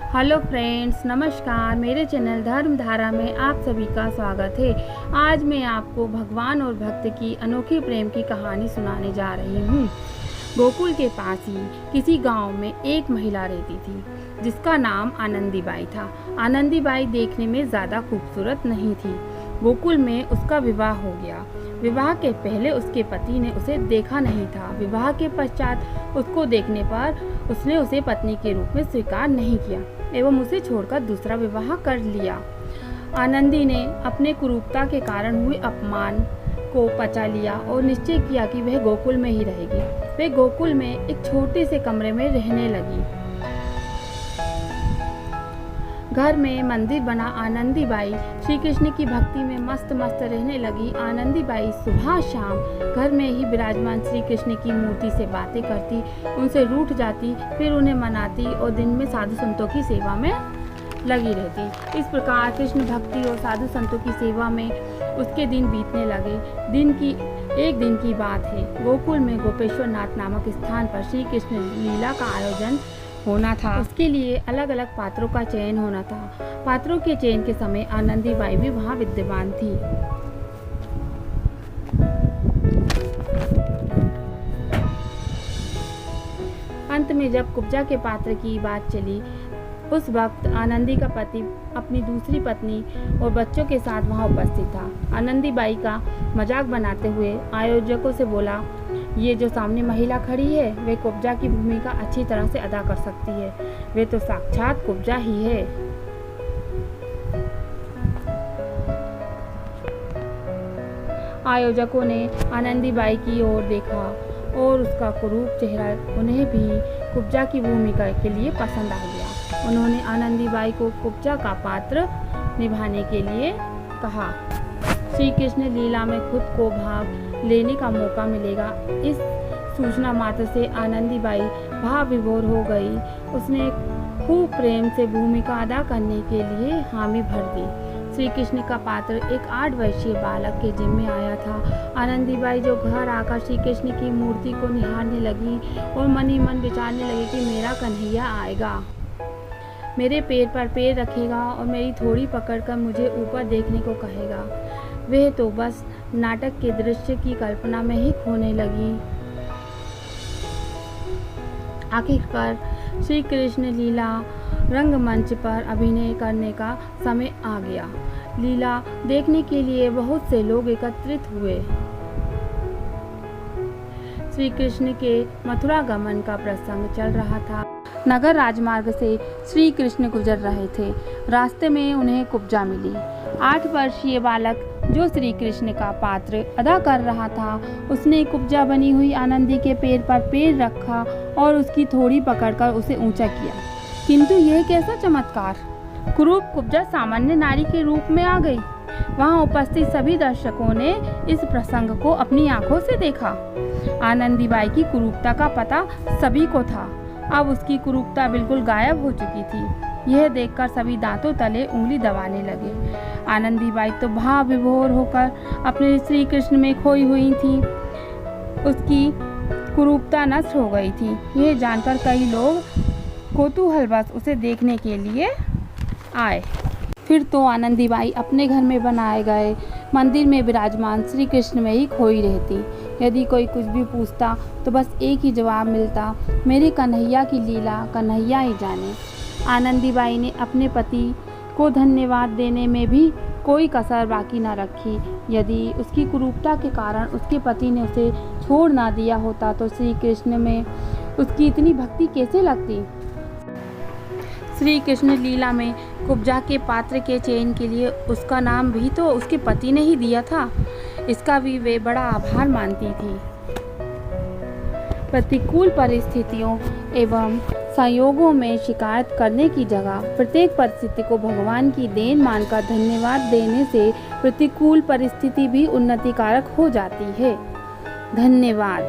Hello friends, नमस्कार। मेरे channel धर्मधारा में आप सभी का स्वागत है। आज मैं आपको भगवान और भक्त की अनोखी प्रेम की कहानी सुनाने जा रही हूँ। गोकुल के पास ही किसी गांव में एक महिला रहती थी जिसका नाम आनंदी बाई था। आनंदी बाई देखने में ज़्यादा खूबसूरत नहीं थी। गोकुल में उसका विवाह हो गया। विवाह के पहले उसके पति ने उसे देखा नहीं था। विवाह के पश्चात उसको देखने पर उसने उसे पत्नी के रूप में स्वीकार नहीं किया एवं उसे छोड़कर दूसरा विवाह कर लिया। आनंदी ने अपने कुरूपता के कारण हुए अपमान को पचा लिया और निश्चय किया कि वह गोकुल में ही रहेगी। वह गोकुल में एक छोटे से कमरे में रहने लगी। घर में मंदिर बना आनंदी बाई श्री कृष्ण की भक्ति में मस्त रहने लगी। आनंदी बाई सुबह शाम घर में ही विराजमान श्री कृष्ण की मूर्ति से बातें करती, उनसे रूठ जाती, फिर उन्हें मनाती और दिन में साधु संतों की सेवा में लगी रहती। इस प्रकार कृष्ण भक्ति और साधु संतों की सेवा में उसके दिन बीतने लगे। एक दिन की बात है, गोकुल में गोपेश्वर नाथ नामक स्थान पर श्री कृष्ण लीला का आयोजन होना था। उसके लिए अलग अलग पात्रों का चयन होना था। पात्रों के चयन के समय आनंदी बाई भी वहां विद्यमान थी। अंत में जब कुब्जा के पात्र की बात चली, उस वक्त आनंदी का पति अपनी दूसरी पत्नी और बच्चों के साथ वहां उपस्थित था। आनंदी बाई का मजाक बनाते हुए आयोजकों से बोला, ये जो सामने महिला खड़ी है वे कुब्जा की भूमिका अच्छी तरह से अदा कर सकती है। वे तो साक्षात कुब्जा ही है। आयोजकों ने आनंदी बाई की ओर देखा और उसका कुरूप चेहरा उन्हें भी कुब्जा की भूमिका के लिए पसंद आ गया। उन्होंने आनंदी बाई को कुब्जा का पात्र निभाने के लिए कहा। श्री कृष्ण लीला में खुद को भाग लेने का मौका मिलेगा। इस सूचना मात्र से आनंदी बाई भाव विभोर हो गई। उसने खूब प्रेम से भूमिका अदा करने के लिए हामी भर दी। श्री कृष्ण का पात्र एक 8 वर्षीय बालक के जिम्मे आया था। आनंदी बाई जो घर आकर श्री कृष्ण की मूर्ति को निहारने लगी और मन ही मन विचारने लगी कि मेरा कन्हैया आएगा, मेरे पैर पर पैर रखेगा और मेरी थोड़ी पकड़कर मुझे ऊपर देखने को कहेगा। वह तो बस नाटक के दृश्य की कल्पना में ही खोने लगी। आखिरकार श्री कृष्ण लीला रंगमंच पर अभिनय करने का समय आ गया। लीला देखने के लिए बहुत से लोग एकत्रित हुए। श्री कृष्ण के मथुरा गमन का प्रसंग चल रहा था। नगर राजमार्ग से श्री कृष्ण गुजर रहे थे। रास्ते में उन्हें कुब्जा मिली। 8 वर्षीय बालक जो श्री कृष्ण का पात्र अदा कर रहा था, उसने कुब्जा बनी हुई आनंदी के पैर पर पैर रखा और उसकी थोड़ी पकड़कर उसे ऊंचा किया। किंतु यह कैसा चमत्कार! कुरूप कुब्जा सामान्य नारी के रूप में आ गई। वहां उपस्थित सभी दर्शकों ने इस प्रसंग को अपनी आंखों से देखा। आनंदी बाई की कुरूपता का पता सभी को था। अब उसकी कुरूपता बिल्कुल गायब हो चुकी थी। यह देखकर सभी दांतों तले उंगली दबाने लगे। आनंदी बाई तो भाव विभोर होकर अपने श्री कृष्ण में खोई हुई थी। उसकी कुरूपता नष्ट हो गई थी। यह जानकर कई लोग कौतूहलवश उसे देखने के लिए आए। फिर तो आनंदी बाई अपने घर में बनाए गए मंदिर में विराजमान श्री कृष्ण में ही खोई रहती। यदि कोई कुछ भी पूछता तो बस एक ही जवाब मिलता, मेरे कन्हैया की लीला कन्हैया ही जाने। आनंदी बाई ने अपने पति को धन्यवाद देने में भी कोई कसर बाकी न रखी। यदि उसकी कुरूपता के कारण उसके पति ने उसे छोड़ ना दिया होता तो श्री कृष्ण में उसकी इतनी भक्ति कैसे लगती। श्री कृष्ण लीला में कुब्जा के पात्र के चयन के लिए उसका नाम भी तो उसके पति ने ही दिया था। इसका भी वे बड़ा आभार मानती थी। प्रतिकूल परिस्थितियों एवं संयोगों में शिकायत करने की जगह प्रत्येक परिस्थिति को भगवान की देन मानकर धन्यवाद देने से प्रतिकूल परिस्थिति भी उन्नतिकारक हो जाती है। धन्यवाद।